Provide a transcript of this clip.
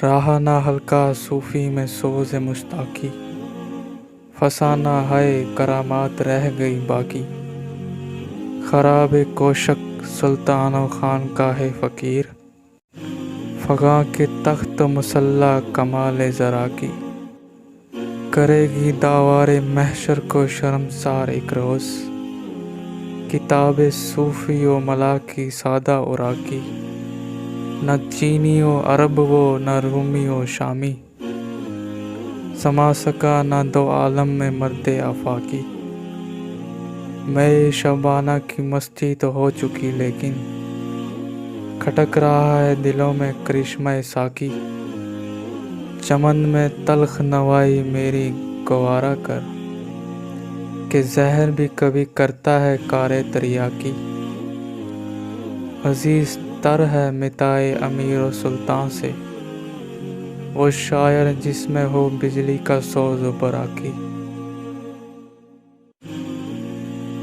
رہا نہ حلقہ صوفی میں سوز مشتاقی، فسانہ ہے کرامات رہ گئی باقی۔ خراب کوشک سلطان و خانقاہ فقیر، فغاں کے تخت مسلح کمال زرا کی۔ کرے گی داوار محشر کو شرمسار ایک روز، کتاب صوفی و ملا کی سادہ عراقی۔ نہ چینی و عرب وہ نہ رومی و شامی، سما سکا نہ دو عالم میں مرد آفاقی۔ میں شبانہ کی مستی تو ہو چکی لیکن، کھٹک رہا ہے دلوں میں کرشمہ ساقی۔ چمن میں تلخ نوائی میری گوارا کر، کہ زہر بھی کبھی کرتا ہے کار تریاکی۔ عزیز تر ہے متاع امیر و سلطاں سے، وہ شاعر جس میں ہو بجلی کا سوز و براقی۔